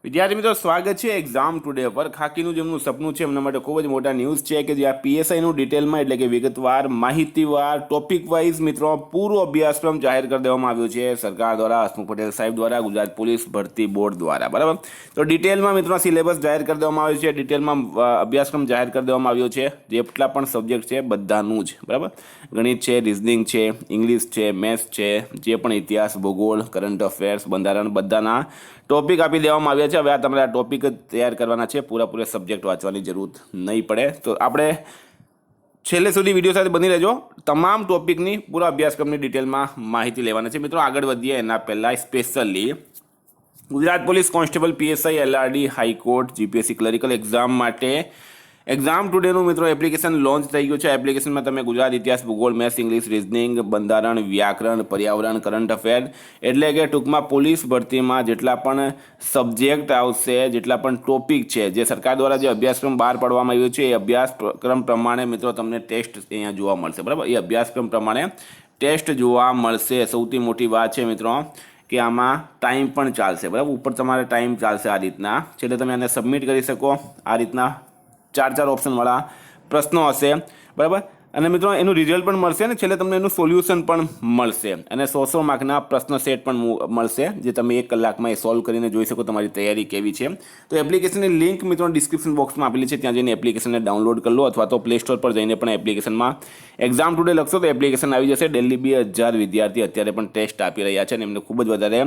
વિદ્યાર્થી મિત્રો, સ્વાગત છે એક્ઝામ ટુડે પર. ખાકીનું જેમનું સપનું છે એમના માટે ખૂબ જ મોટા ન્યૂઝ છે કે જ્યાં પીએસઆઈનું ડિટેલમાં એટલે કે વિગતવાર માહિતીવાર ટોપિક વાઇઝ મિત્રો પૂરો અભ્યાસક્રમ જાહેર કરી દેવામાં આવ્યો છે સરકાર દ્વારા, હસમુખ પટેલ સાહેબ દ્વારા, ગુજરાત પોલીસ ભરતી બોર્ડ દ્વારા. બરાબર, તો ડિટેલમાં મિત્રો સિલેબસ જાહેર કરી દેવામાં આવ્યો છે, ડિટેલમાં અભ્યાસક્રમ જાહેર કરી દેવામાં આવ્યો છે. જેટલા પણ સબ્જેક્ટ છે બધાનું જ. બરાબર, ગણિત છે, રિઝનિંગ છે, ઇંગ્લિશ છે, મેથ્સ છે, જે પણ ઇતિહાસ, ભૂગોળ, કરંટ અફેર્સ, બંધારણ બધાના ટોપિક આપી દેવામાં આવ્યા છે. હવે આ તમારે આ ટોપિક જ તૈયાર કરવાના છે, પૂરા સબ્જેક્ટ વાંચવાની જરૂર નહીં પડે. તો આપણે છેલ્લે સુધી વિડીયો સાથે બની રહેજો. તમામ ટોપિકની પૂરા અભ્યાસક્રમની ડિટેલમાં માહિતી લેવાના છે. મિત્રો આગળ વધીએ એના પહેલાં specially Gujarat police constable, PSI, LRD, high court, GPSC clerical exam માટે એક્ઝામ ટુડેનું મિત્રો એપ્લિકેશન લોન્ચ થઈ ગયું છે. એપ્લિકેશનમાં તમે ગુજરાત, ઇતિહાસ, ભૂગોળ, મેથ્સ, ઇંગ્લિશ, રિઝનિંગ, બંધારણ, વ્યાકરણ, પર્યાવરણ, કરંટ અફેર એટલે કે ટૂંકમાં પોલીસ ભરતીમાં જેટલા પણ સબ્જેક્ટ આવશે, જેટલા પણ ટોપિક છે, જે સરકાર દ્વારા જે અભ્યાસક્રમ બહાર પાડવામાં આવ્યો છે એ અભ્યાસક્રમ પ્રમાણે મિત્રો તમને ટેસ્ટ અહીંયા જોવા મળશે. બરાબર, એ અભ્યાસક્રમ પ્રમાણે ટેસ્ટ જોવા મળશે. સૌથી મોટી વાત છે મિત્રો કે આમાં ટાઈમ પણ ચાલશે. બરાબર, ઉપર તમારે ટાઈમ ચાલશે આ રીતના. છેલ્લે તમે આને સબમિટ કરી શકો. આ રીતના ચાર ઓપ્શનવાળા પ્રશ્નો હશે. બરાબર, અને મિત્રો એનું રિઝલ્ટ પણ મળશે અને છેલ્લે તમને એનું સોલ્યુશન પણ મળશે અને 100 માર્કના પ્રશ્ન સેટ પણ મળશે, જે તમે 1 કલાકમાં એ સોલ્વ કરીને જોઈ શકો તમારી તૈયારી કેવી છે. તો એપ્લિકેશનની લિંક મિત્રો ડિસ્ક્રિપ્શન બોક્સમાં આપેલી છે, ત્યાં જઈને એપ્લિકેશનને ડાઉનલોડ કરી લો અથવા તો પ્લે સ્ટોર પર જઈને પણ એપ્લિકેશનમાં એક્ઝામ ટુડે લખશો તો એપ્લિકેશન આવી જશે. દિલ્હી 2000 વિદ્યાર્થી અત્યારે પણ ટેસ્ટ આપી રહ્યા છે અને એમને ખૂબ જ વધારે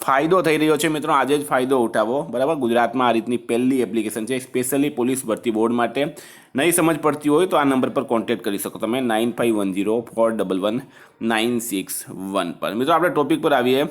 ફાયદો થઈ રહ્યો છે. મિત્રો આજે જ ફાયદો ઉઠાવો. બરાબર, ગુજરાતમાં આ રીતની પહેલી એપ્લિકેશન છે સ્પેશિયલી પોલીસ ભરતી બોર્ડ માટે. નહીં સમજ પડતી હોય તો આ નંબર પર કોન્ટેક્ટ કરી શકો તમે 9510411961 પર. મિત્રો આપણે ટોપિક પર આવીએ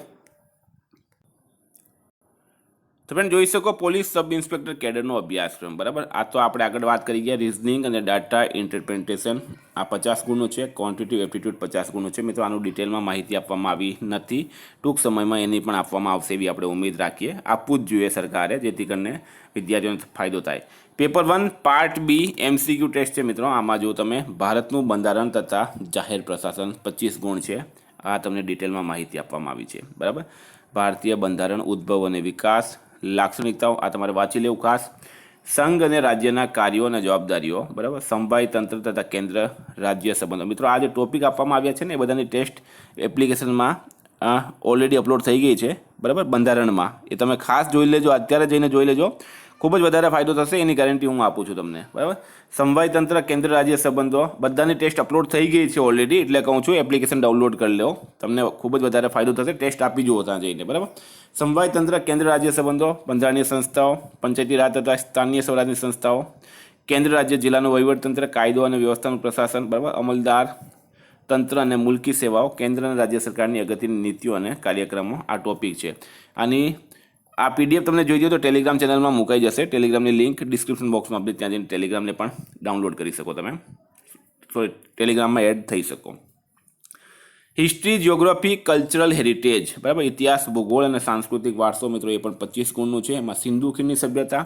તો ફ્રેન્ડ જોઈ શકો પોલીસ સબ ઇન્સ્પેક્ટર કેડરનો અભ્યાસક્રમ. બરાબર, આ તો આપણે આગળ વાત કરી ગયા. રિઝનિંગ અને ડાટા ઇન્ટરપ્રિટેશન આ 50 ગુણનું છે. ક્વોન્ટિટિવ એપ્ટિટ્યૂડ 50 ગુણનું છે. મિત્રો આનું ડિટેલમાં માહિતી આપવામાં આવી નથી, ટૂંક સમયમાં એની પણ આપવામાં આવશે એવી આપણે ઉમેદ રાખીએ. આપવું જ જોઈએ સરકારે, જેથી કરીને વિદ્યાર્થીઓને ફાયદો થાય. Paper 1 part B MCQ test છે મિત્રો. આમાં જો તમે ભારતનું બંધારણ તથા જાહેર પ્રશાસન 25 ગુણ છે. આ તમને ડિટેલમાં માહિતી આપવામાં આવી છે. બરાબર, ભારતીય બંધારણ, ઉદ્ભવ અને વિકાસ, લાક્ષણિકતાઓ આ તમારે વાંચી લેવું ખાસ. સંઘ અને રાજ્યના કાર્યો અને જવાબદારીઓ. બરાબર, સમવાય તંત્ર તથા કેન્દ્ર રાજ્ય સંબંધો. મિત્રો આ જે ટોપિક આપવામાં આવ્યા છે ને એ બધાની ટેસ્ટ એપ્લિકેશનમાં ઓલરેડી અપલોડ થઈ ગઈ છે. બરાબર, બંધારણમાં એ તમે ખાસ જોઈ લેજો, અત્યારે જઈને જોઈ લેજો, ખૂબ જ વધારે ફાયદો થશે એની ગેરંટી હું આપું છું તમને. બરાબર, સમવાય તંત્ર, કેન્દ્ર રાજ્ય સંબંધો બધાની ટેસ્ટ અપલોડ થઈ ગઈ છે ઓલરેડી, એટલે કહું છું એપ્લિકેશન ડાઉનલોડ કરી લો, તમને ખૂબ જ વધારે ફાયદો થશે. ટેસ્ટ આપી જુઓ ત્યાં જઈને. બરાબર, સમવાય તંત્ર, કેન્દ્ર રાજ્ય સંબંધો, બંધારણીય સંસ્થાઓ, પંચાયતી રાજ તથા સ્થાનીય સ્વરાજની સંસ્થાઓ, કેન્દ્ર રાજ્ય જિલ્લાનું વહીવટતંત્ર, કાયદો અને વ્યવસ્થાનું પ્રશાસન. બરાબર, અમલદાર તંત્ર અને મુલકી સેવાઓ, કેન્દ્ર અને રાજ્ય સરકારની અગત્યની નીતિઓ અને કાર્યક્રમો આ ટોપિક છે. આની આ પીડીએફ તમને જોઈએ તો ટેલિગ્રામ ચેનલમાં મુકાઈ જશે. ટેલિગ્રામની લિંક ડિસ્ક્રિપ્શન બોક્સમાં આપી, ત્યાં જઈને ટેલિગ્રામને પણ ડાઉનલોડ કરી શકો તમે. સોરી, ટેલિગ્રામમાં એડ થઈ શકો. History, geography, cultural heritage. બરાબર, ઇતિહાસ, ભૂગોળ અને સાંસ્કૃતિક વારસો મિત્રો એ પણ 25 ગુણનું છે. એમાં સિંધુ ખીણની સભ્યતા,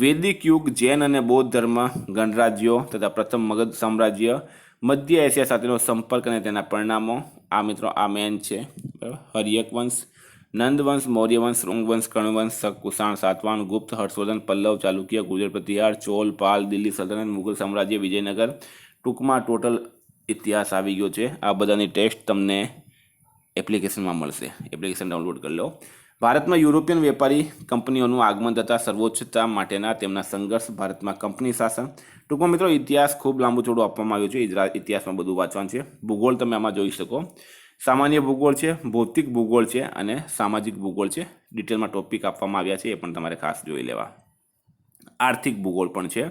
વૈદિક યુગ, જૈન અને બૌદ્ધ ધર્મ, ગણરાજ્યો તથા પ્રથમ મગધ સામ્રાજ્ય, મધ્ય એશિયા સાથેનો સંપર્ક અને તેના પરિણામો. આ મિત્રો આ મેન છે. બરાબર, હર્યક વંશ, નંદવંશ, મૌર્યવંશ, શૃંગવંશ, કર્ણવંશ, શક, કુષાણ, સાતવાહન, ગુપ્ત, હર્ષવર્ધન, પલ્લવ, ચાલુક્ય, ગુર્જર પ્રતિહાર, ચોલ, પાલ, દિલ્હી સલ્તનત, મુઘલ સામ્રાજ્ય, વિજયનગર. ટૂંકમાં ટોટલ ઇતિહાસ આવી ગયો છે. આ બધાની ટેસ્ટ તમને એપ્લિકેશનમાં મળશે. એપ્લિકેશન ડાઉનલોડ કરી લો. ભારતમાં યુરોપિયન વેપારી કંપનીઓનું આગમન તથા સર્વોચ્ચતા માટેના તેમના સંઘર્ષ, ભારતમાં કંપની શાસન. ટૂંકમાં મિત્રો ઇતિહાસ ખૂબ લાંબુ ચોડું આપવામાં આવ્યું છે. ઇતિહાસમાં બધું વાંચવાનું છે. ભૂગોળ તમે આમાં જોઈ શકો. સામાન્ય ભૂગોળ છે, ભૌતિક ભૂગોળ છે અને સામાજિક ભૂગોળ છે. ડિટેલમાં ટોપિક આપવામાં આવ્યા છે, એ પણ તમારે ખાસ જોઈ લેવા. આર્થિક ભૂગોળ પણ છે.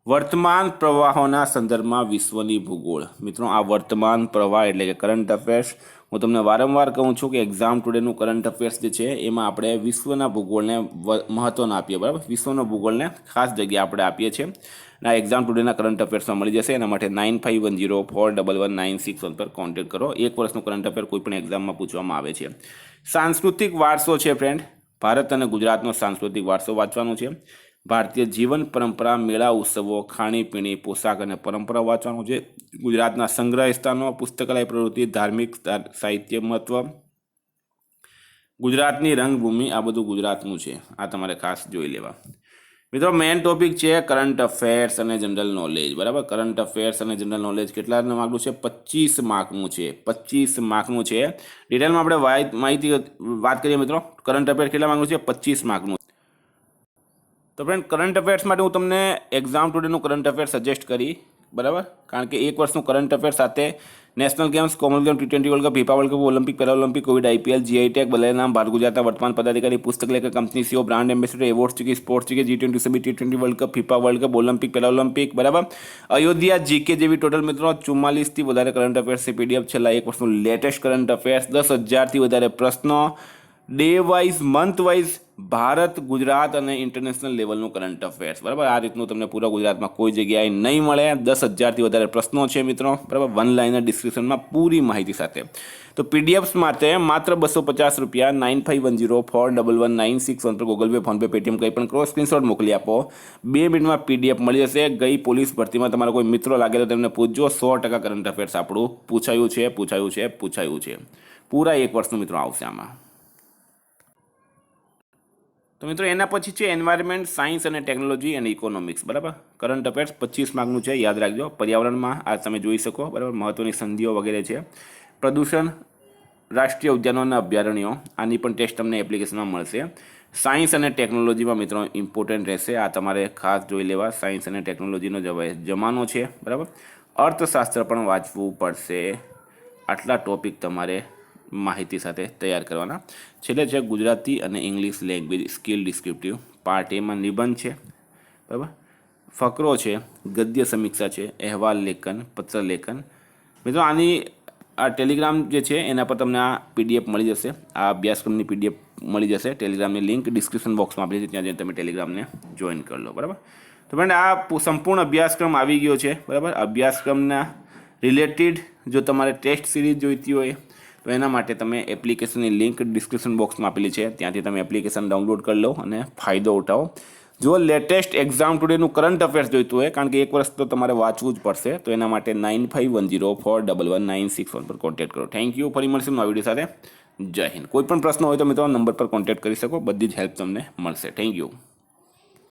વર્તમાન પ્રવાહોના સંદર્ભમાં વિશ્વની ભૂગોળ. મિત્રો આ વર્તમાન પ્રવાહ એટલે કે કરંટ અફેર્સ. હું તમને વારંવાર કહું છું કે એક્ઝામ ટુડેનું કરંટ અફેર્સ જે છે એમાં આપણે વિશ્વના ભૂગોળને મહત્ત્વ આપીએ. બરાબર, વિશ્વના ભૂગોળને ખાસ જગ્યા આપણે આપીએ છીએ. આ એક્ઝામ ટુડેના કરંટ અફેર્સમાં મળી જશે. એના માટે 9510411961 પર કોન્ટેક્ટ કરો. 1 વર્ષનું કરંટ અફેર કોઈ પણ એક્ઝામમાં પૂછવામાં આવે છે. સાંસ્કૃતિક વારસો છે ફ્રેન્ડ. ભારત અને ગુજરાતનો સાંસ્કૃતિક વારસો વાંચવાનો છે. ભારતીય જીવન પરંપરા, મેળા, ઉત્સવો, ખાણીપીણી, પોશાક અને પરંપરા વાંચવાનું છે. ગુજરાતના સંગ્રહ સ્થાનો, પુસ્તકાલય પ્રવૃત્તિ, ધાર્મિક સાહિત્ય મહત્વ, ગુજરાતની રંગભૂમિ આ બધું ગુજરાતનું છે, આ તમારે ખાસ જોઈ લેવા. મિત્રો મેઇન ટોપિક છે કરંટ અફેર્સ અને જનરલ નોલેજ, બરાબર. કરંટ અફેર્સ અને જનરલ નોલેજ કેટલા માર્કનું છે? 25 માર્કનું છે. 25 માર્કનું છે. ડિટેલમાં આપણે માહિતી વાત કરીએ મિત્રો. કરંટ અફેર્સ કેટલા માર્કનું છે? 25 માર્કનું. તો ફ્રેન્ડ કરંટ અફેર્સ માટે હું તમને એક્ઝામ ટુડેનું કરંટ અફેર્સ સજેસ્ટ કરી, બરાબર. કારણ કે એક વર્ષનું કરંટ અફેર્સ સાથે national games, Commonwealth game, T20 world cup, FIFA world cup, Olympic, Paralympic, Covid, IPL, GI tag, બદલાયેલા નામ, ભારત ગુજરાતના વર્તમાન પદાધિકારી, પુસ્તક લેખક, company CEO, brand ambassador, award ચૂકી, સ્પોર્ટ્સ ચૂકી, G20 સભી, T20 world cup, FIFA world cup, Olympic, Paralympic, બરાબર. Ayodhya, GK જેવી ટોટલ મિત્રો 44થી વધારે કરંટ અફેર્સ છે. PDF છેલ્લા એક વર્ષનું લેટેસ્ટ કરંટ અફેર્સ, 10,000થી વધારે પ્રશ્નો, day wise, month wise, Bharat, Gujarat અને ઇન્ટરનેશનલ લેવલનું કરંટ અફેર્સ, બરાબર. આ રીતનું તમને પૂરા ગુજરાતમાં કોઈ જગ્યાએ નહીં મળે. 10,000થી વધારે પ્રશ્નો છે મિત્રો, બરાબર. વન લાઇનર ડિસ્ક્રિપ્શનમાં પૂરી માહિતી સાથે. તો PDFs માટે માત્ર 250 રૂપિયા, 9510411961 પર ગૂગલ પે, ફોનપે, પેટીએમ કંઈ પણ કરો, સ્ક્રીનશોટ મોકલી આપો. 2 મિનિટમાં PDF મળી જશે. ગઈ પોલીસ ભરતીમાં તમારા કોઈ મિત્રો લાગે તો તેમને પૂછજો. 100% કરંટ અફેર્સ આપણું પૂછાયું છે. પૂરા એક વર્ષનું મિત્રો આવશે આમાં. તો મિત્રો એના પછી છે એન્વાયરમેન્ટ, સાયન્સ અને ટેકનોલોજી અને ઇકોનોમિક્સ, બરાબર. કરંટ અફેર્સ 25 માર્કનું છે, યાદ રાખજો. પર્યાવરણમાં આ તમે જોઈ શકો, બરાબર. મહત્ત્વની સંધિઓ વગેરે છે. પ્રદૂષણ, રાષ્ટ્રીય ઉદ્યાનો અને અભયારણ્યો, આની પણ ટેસ્ટ તમને એપ્લિકેશનમાં મળશે. સાયન્સ અને ટેકનોલોજીમાં મિત્રો ઇમ્પોર્ટન્ટ રહેશે, આ તમારે ખાસ જોઈ લેવા. સાયન્સ અને ટેકનોલોજીનો જમાનો છે, બરાબર. અર્થશાસ્ત્ર પણ વાંચવું પડશે. આટલા ટોપિક તમારે માહિતી સાથે તૈયાર કરવાના. છેલ્લે છે ગુજરાતી અને English language skill descriptive. Part એમાં નિબંધ છે, બરાબર. ફકરો છે, ગદ્ય સમીક્ષા છે, અહેવાલ લેખન, પત્ર લેખન. મિત્રો આની આ ટેલિગ્રામ જે છે એના પર તમને આ PDF મળી જશે. આ અભ્યાસક્રમની PDF મળી જશે. ટેલિગ્રામની લિંક ડિસ્ક્રિપ્શન બોક્સમાં આપેલી છે, ત્યાં જઈને તમે ટેલિગ્રામને જોઈન કરી લો, બરાબર. તો ફ્રેન્ડ આ સંપૂર્ણ અભ્યાસક્રમ આવી ગયો છે, બરાબર. અભ્યાસક્રમના રિલેટેડ જો તમારે ટેસ્ટ સિરીઝ જોઈતી હોય તો એના માટે તમે એપ્લિકેશનની લિંક ડિસ્ક્રિપ્શન બોક્સમાં આપેલી છે, ત્યાંથી તમે એપ્લિકેશન ડાઉનલોડ કરી લો અને ફાયદો ઉઠાવો. જો લેટેસ્ટ એક્ઝામ ટુડેનું કરંટ અફેર્સ જોઈતું હોય, કારણ કે એક વર્ષ તો તમારે વાંચવું જ પડશે, તો એના માટે 9510411961 પર કોન્ટેક્ટ કરો. Thank you. ફરી મળશું નવા વિડીયો સાથે. જય હિન્દ. કોઈ પણ પ્રશ્ન હોય તો મિત્રો નંબર પર કોન્ટેક્ટ કરી શકો, બધી જ હેલ્પ તમને મળશે. Thank you.